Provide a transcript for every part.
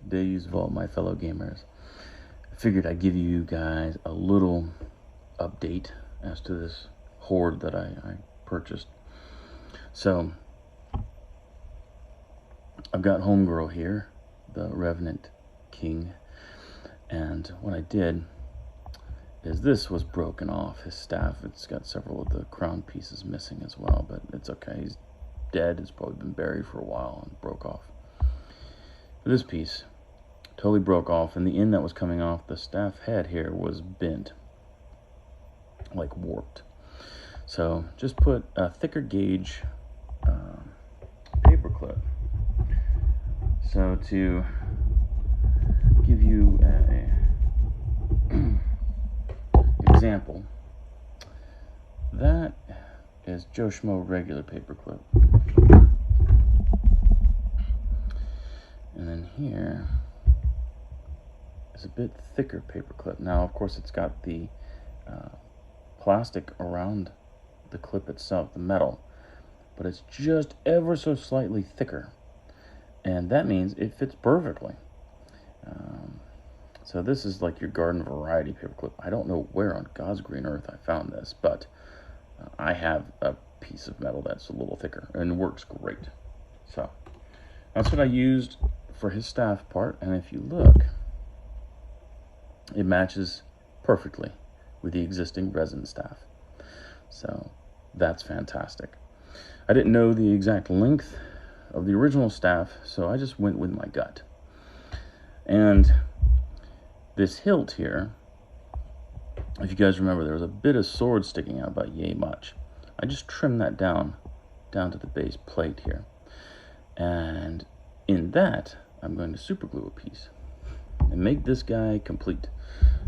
days of all my fellow gamers. I figured I'd give you guys a little update as to this hoard that I purchased. So, I've got Homegirl here, the Revenant King, and what I did is this was broken off, his staff. It's got several of the crown pieces missing as well, but it's okay. He's dead. It's probably been buried for a while and broke off. But this piece totally broke off, and the end that was coming off the staff head here was bent, like warped. So just put a thicker gauge paper clip. So to give you an example, that is Joe Schmo regular paper clip. And then here is a bit thicker paper clip. Now, of course, it's got the plastic around the clip itself, the metal, but it's just ever so slightly thicker. And that means it fits perfectly. So this is like your garden variety paperclip. I don't know where on God's green earth I found this, but I have a piece of metal that's a little thicker and works great. So that's what I used for his staff part. And if you look, it matches perfectly with the existing resin staff. So that's fantastic. I didn't know the exact length of the original staff, so I just went with my gut. And this hilt here, if you guys remember, there was a bit of sword sticking out about yay much. I just trimmed that down to the base plate here. And in that, I'm going to super glue a piece and make this guy complete.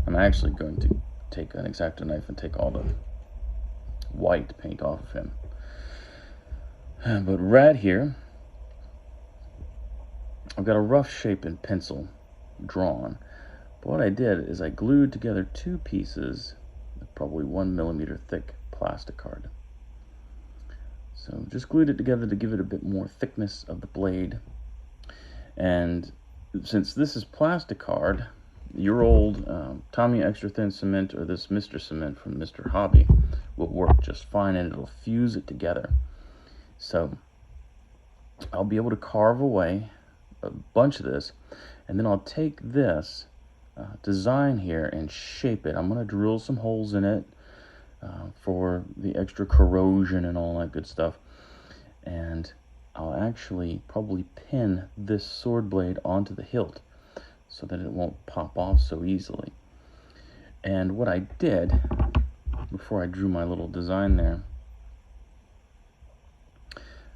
I'm actually going to take an X-Acto knife and take all the white paint off of him. But right here, I've got a rough shape in pencil drawn. But what I did is I glued together two pieces of probably 1 millimeter thick plastic card. So just glued it together to give it a bit more thickness of the blade. And since this is plastic card, your old Tommy Extra Thin Cement or this Mr. Cement from Mr. Hobby will work just fine, and it'll fuse it together. So I'll be able to carve away a bunch of this, and then I'll take this design here and shape it. I'm going to drill some holes in it for the extra corrosion and all that good stuff, and I'll actually probably pin this sword blade onto the hilt so that it won't pop off so easily. And what I did before I drew my little design there,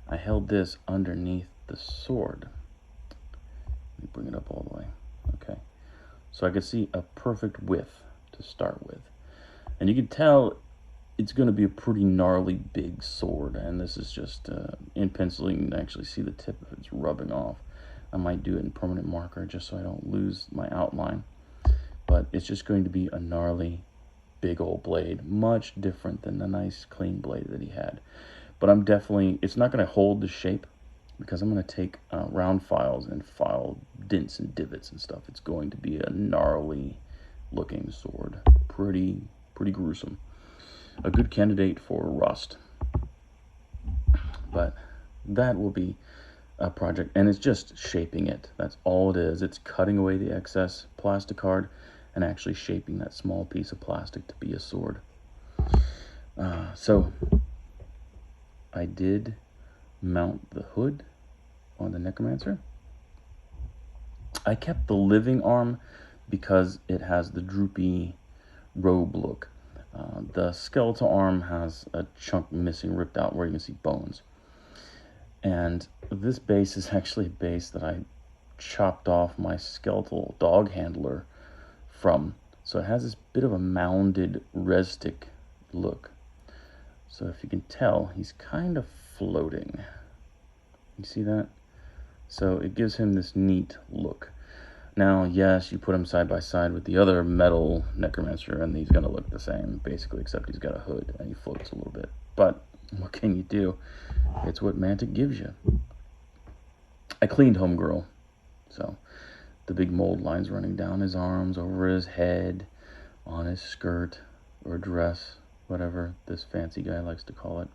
I held this underneath the sword. Let me bring it up all the way. Okay. So I could see a perfect width to start with. And you can tell it's going to be a pretty gnarly big sword. And this is just in pencil. You can actually see the tip if it's rubbing off. I might do it in permanent marker just so I don't lose my outline. But it's just going to be a gnarly big old blade. Much different than the nice clean blade that he had. But I'm definitely, it's not going to hold the shape, because I'm going to take round files and file dents and divots and stuff. It's going to be a gnarly looking sword. Pretty gruesome. A good candidate for rust. But that will be a project, and it's just shaping it. That's all it is. It's cutting away the excess plastic card and actually shaping that small piece of plastic to be a sword. So I did mount the hood on the Necromancer. I kept the living arm because it has the droopy robe look. The skeletal arm has a chunk missing, ripped out where you can see bones. And this base is actually a base that I chopped off my skeletal dog handler from. So it has this bit of a mounded restic look. So if you can tell, he's kind of floating. You see that? So it gives him this neat look. Now, yes, you put him side by side with the other metal Necromancer, and he's going to look the same, basically, except he's got a hood, and he floats a little bit. But what can you do? It's what Mantic gives you. I cleaned Homegirl, so the big mold lines running down his arms, over his head, on his skirt or dress, whatever this fancy guy likes to call it.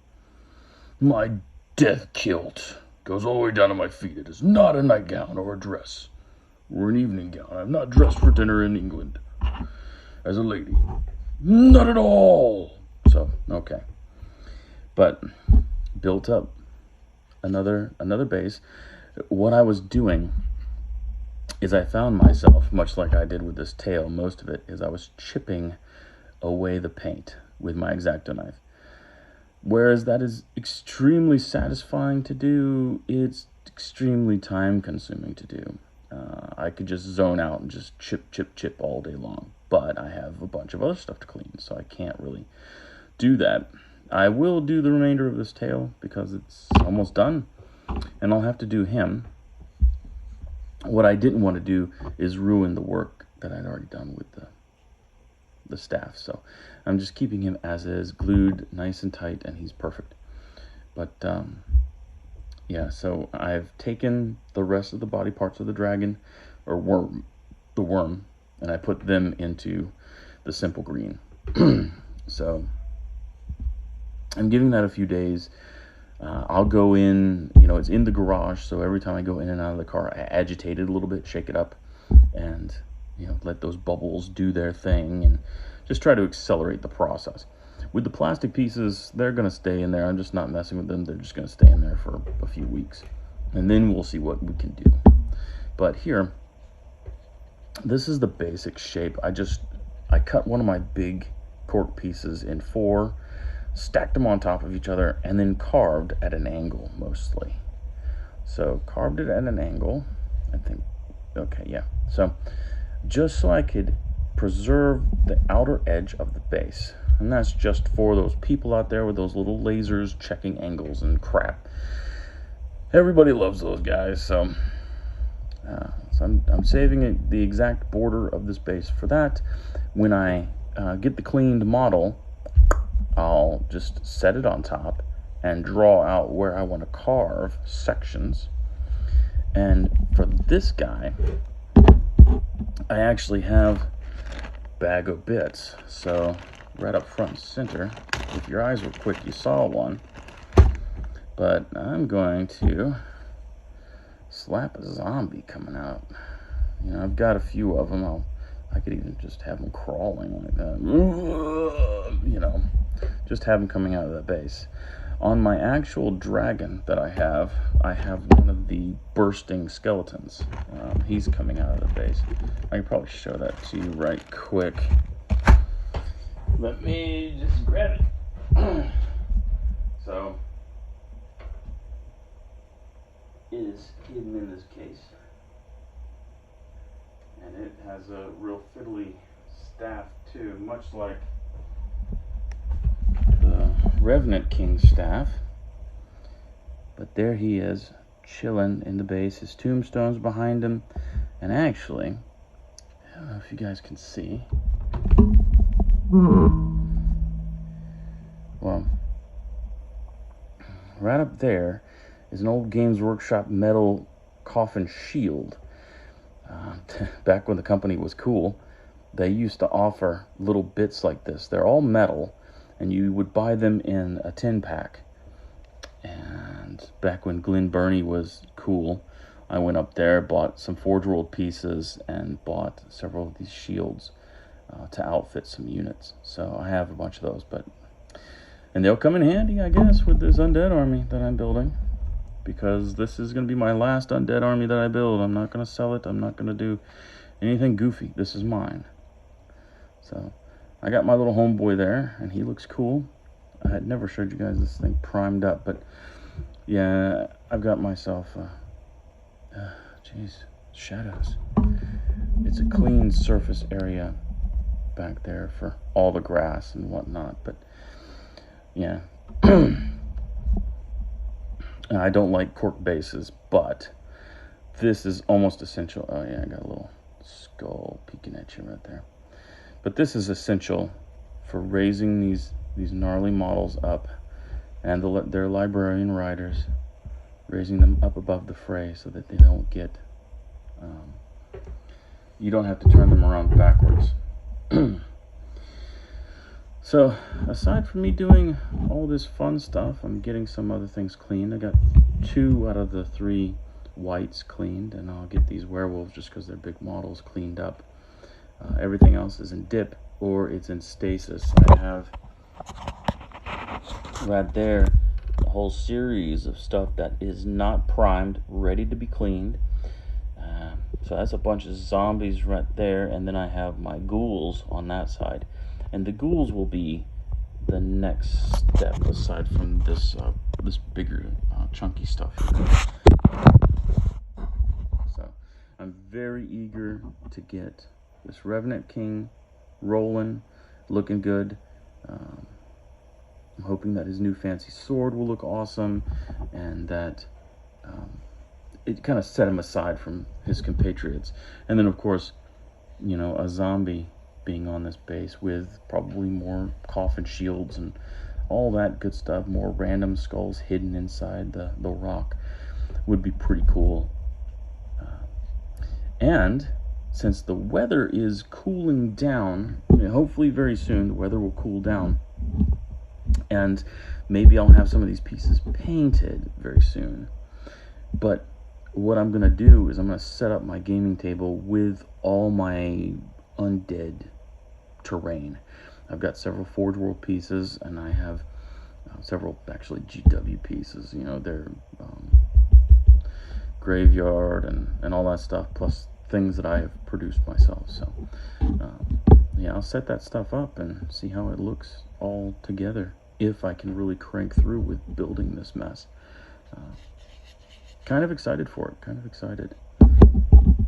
My death kilt goes all the way down to my feet. It is not a nightgown or a dress or an evening gown. I'm not dressed for dinner in England as a lady. Not at all. So, okay. But built up another base. What I was doing is I found myself, much like I did with this tail, most of it, is I was chipping away the paint with my X-Acto knife. Whereas that is extremely satisfying to do, it's extremely time consuming to do. I could just zone out and just chip all day long. But I have a bunch of other stuff to clean, so I can't really do that. I will do the remainder of this tail because it's almost done, and I'll have to do him. What I didn't want to do is ruin the work that I'd already done with the staff, so I'm just keeping him as is, glued nice and tight, and he's perfect. But yeah, so I've taken the rest of the body parts of the dragon, or the worm, and I put them into the simple green. So I'm giving that a few days. I'll go in, it's in the garage, so every time I go in and out of the car, I agitate it a little bit, shake it up, and let those bubbles do their thing, and just try to accelerate the process. With the plastic pieces, they're going to stay in there. I'm just not messing with them. They're just going to stay in there for a few weeks, and then we'll see what we can do. But here, this is the basic shape. I cut one of my big cork pieces in 4, stacked them on top of each other, and then carved at an angle mostly. So carved it at an angle, I think. Okay, yeah. So just so I could preserve the outer edge of the base. And that's just for those people out there with those little lasers checking angles and crap. Everybody loves those guys, so I'm saving the exact border of this base for that. When I get the cleaned model, I'll just set it on top and draw out where I want to carve sections. And for this guy, I actually have bag of bits. So right up front center, if your eyes were quick, you saw one. But I'm going to slap a zombie coming out. I've got a few of them. I could even just have them crawling like that. Just have them coming out of the base. On my actual dragon that I have one of the bursting skeletons. He's coming out of the base. I can probably show that to you right quick. Let me just grab it. So, it is hidden in this case. And it has a real fiddly staff too, much like the Revenant King's staff. But there he is, chilling in the base. His tombstone's behind him. And actually, I don't know if you guys can see. Well, right up there is an old Games Workshop metal coffin shield. Back when the company was cool, they used to offer little bits like this. They're all metal, and you would buy them in a 10-pack. And back when Glen Burnie was cool, I went up there, bought some Forge World pieces, and bought several of these shields to outfit some units. So I have a bunch of those, and they'll come in handy, I guess, with this undead army that I'm building. Because this is going to be my last undead army that I build. I'm not going to sell it. I'm not going to do anything goofy. This is mine. So, I got my little homeboy there, and he looks cool. I had never showed you guys this thing primed up, but yeah, I've got myself, shadows. It's a clean surface area back there for all the grass and whatnot, but yeah. I don't like cork bases, but this is almost essential. Oh yeah, I got a little skull peeking at you right there. But this is essential for raising these gnarly models up, and their librarian riders, raising them up above the fray so that they don't get you don't have to turn them around backwards. So aside from me doing all this fun stuff, I'm getting some other things cleaned. I got 2 out of the 3 whites cleaned, and I'll get these werewolves just because they're big models cleaned up. Everything else is in dip or it's in stasis. I have right there a whole series of stuff that is not primed, ready to be cleaned. So that's a bunch of zombies right there, and then I have my ghouls on that side. And the ghouls will be the next step aside from this this bigger chunky stuff here. So I'm very eager to get this Revenant King rolling, looking good. I'm hoping that his new fancy sword will look awesome, and that it kind of set him aside from his compatriots. And then of course, you know, a zombie being on this base with probably more coffin shields and all that good stuff, more random skulls hidden inside the rock, would be pretty cool. And since the weather is cooling down, hopefully very soon the weather will cool down, and maybe I'll have some of these pieces painted very soon. But what I'm going to do is I'm going to set up my gaming table with all my undead terrain. I've got several Forge World pieces, and I have several actually GW pieces. You know, they're graveyard and all that stuff, plus things that I have produced myself. So yeah, I'll set that stuff up and see how it looks all together, if I can really crank through with building this mess. Kind of excited for it, kind of excited.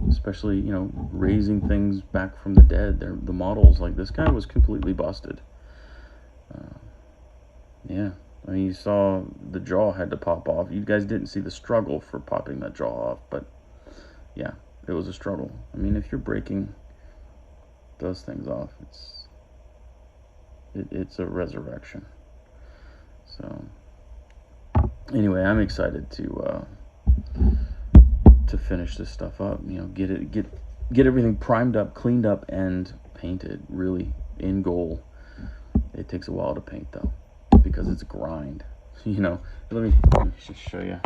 Especially, you know, raising things back from the dead. The models, like this guy was completely busted. Yeah, I mean, you saw the jaw had to pop off. You guys didn't see the struggle for popping that jaw off, but yeah, it was a struggle. I mean, if you're breaking those things off, it's a resurrection. So anyway, I'm excited to finish this stuff up. You know, get everything primed up, cleaned up, and painted really in goal. It takes a while to paint though, because it's a grind. You know, let me just show you.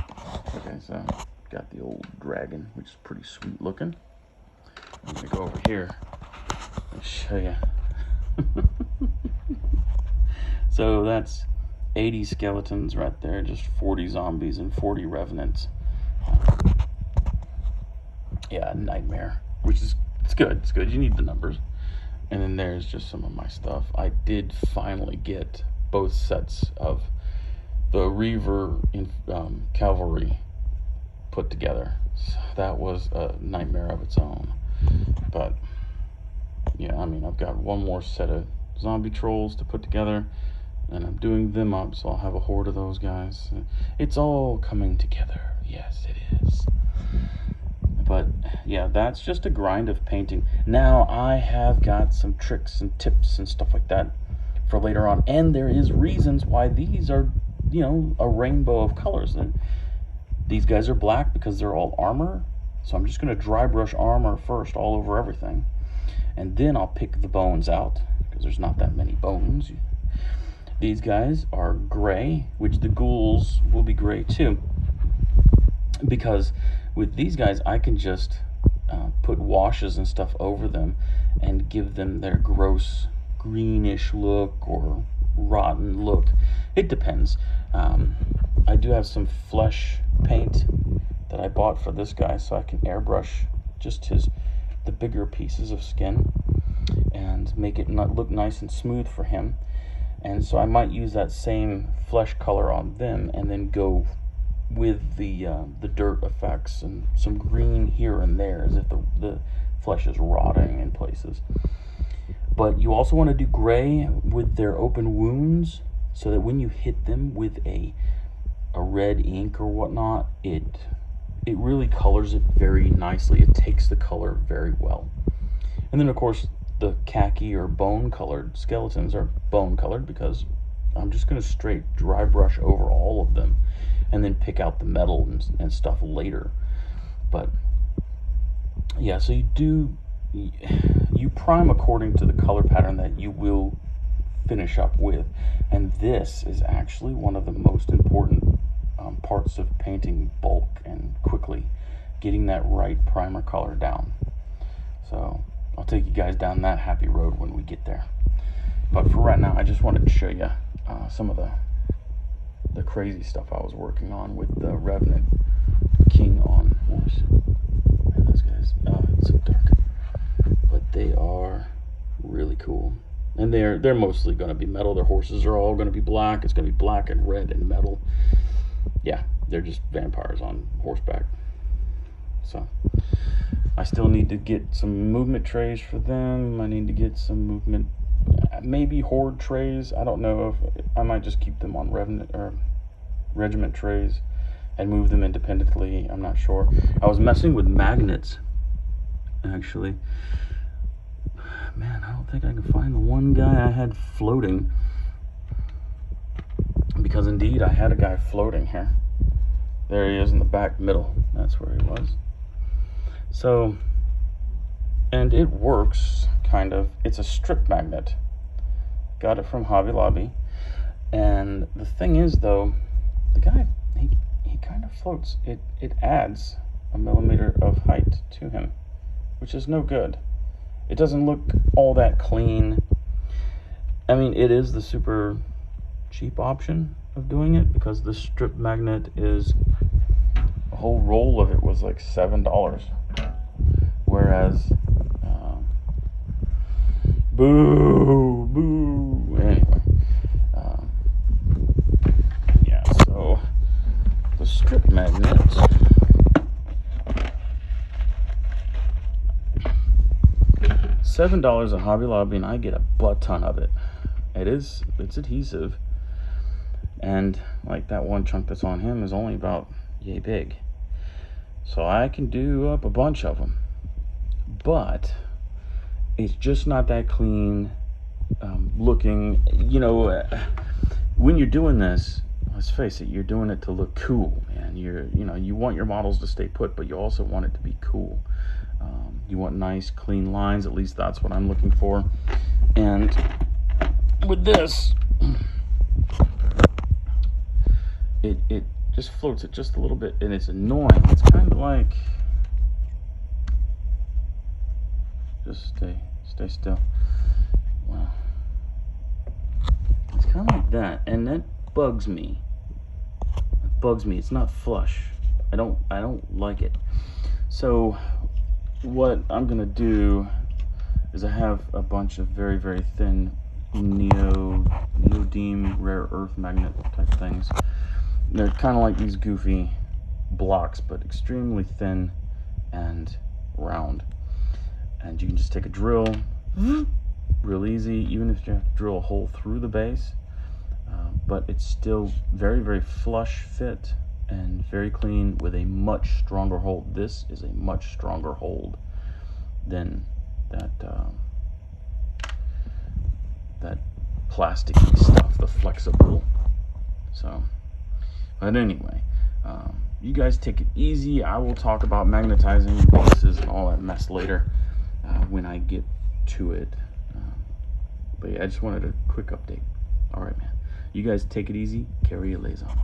Okay, so got the old dragon, which is pretty sweet looking. I'm gonna go over here and show you. So that's 80 skeletons right there, just 40 zombies and 40 revenants. Yeah, nightmare, which is, it's good, you need the numbers. And then there's just some of my stuff. I did finally get both sets of the Reaver cavalry put together. So that was a nightmare of its own. But yeah, I mean, I've got one more set of zombie trolls to put together, and I'm doing them up, so I'll have a horde of those guys. It's all coming together. Yes, it is. But yeah, that's just a grind of painting. Now I have got some tricks and tips and stuff like that for later on, and there is reasons why these are, you know, a rainbow of colors. And these guys are black because they're all armor, so I'm just going to dry brush armor first all over everything, and then I'll pick the bones out because there's not that many bones. These guys are gray, which the ghouls will be gray too, because with these guys I can just put washes and stuff over them and give them their gross greenish look or rotten look. It depends. I do have some flesh paint that I bought for this guy, so I can airbrush just the bigger pieces of skin and make it not look nice and smooth for him. And so I might use that same flesh color on them and then go with the dirt effects and some green here and there, as if the flesh is rotting in places. But you also want to do gray with their open wounds, so that when you hit them with a red ink or whatnot, it really colors it very nicely. It takes the color very well. And then of course the khaki or bone colored skeletons are bone colored because I'm just going to straight dry brush over all of them and then pick out the metal and stuff later. But yeah, so you do you prime according to the color pattern that you will finish up with. And this is actually one of the most important parts of painting bulk and quickly, getting that right primer color down. So I'll take you guys down that happy road when we get there. But for right now, I just wanted to show you some of the crazy stuff I was working on with the Revenant King on horse. And those guys, it's so dark, but they are really cool. And they're mostly going to be metal. Their horses are all going to be black. It's going to be black and red and metal. Yeah, they're just vampires on horseback. So I still need to get some movement trays for them. I need to get some movement, maybe horde trays. I don't know if I might just keep them on Revenant or regiment trays and move them independently. I'm not sure. I was messing with magnets, actually. Man, I don't think I can find the one guy I had floating, because indeed I had a guy floating here. There he is in the back middle. That's where he was. So, and it works, kind of. It's a strip magnet. Got it from Hobby Lobby. And the thing is, though, the guy, he kind of floats. It adds a millimeter of height to him, which is no good. It doesn't look all that clean. I mean, it is the super cheap option of doing it, because the strip magnet is, a whole roll of it was like $7. Whereas, boo. Anyway, yeah, so the strip magnet, $7 at Hobby Lobby, and I get a butt ton of it. It's adhesive, and like that one chunk that's on him is only about yay big, so I can do up a bunch of them. But it's just not that clean looking. You know, when you're doing this, let's face it, you're doing it to look cool, man. You want your models to stay put, but you also want it to be cool. You want nice, clean lines. At least that's what I'm looking for. And with this, it just floats it just a little bit, and it's annoying. It's kind of like, just stay still. Wow. It's kind of like that, and that bugs me. It bugs me. It's not flush. I don't like it. So what I'm gonna do is, I have a bunch of very, very thin neodymium rare earth magnet type things. They're kind of like these goofy blocks, but extremely thin and round. And you can just take a drill, real easy, even if you have to drill a hole through the base. But it's still very, very flush fit and very clean with a much stronger hold. This is a much stronger hold than that plasticky stuff, the flexible. So, but anyway, you guys take it easy. I will talk about magnetizing bases and all that mess later when I get to it. But yeah, I just wanted a quick update. All right, man. You guys take it easy. Carry your lays on.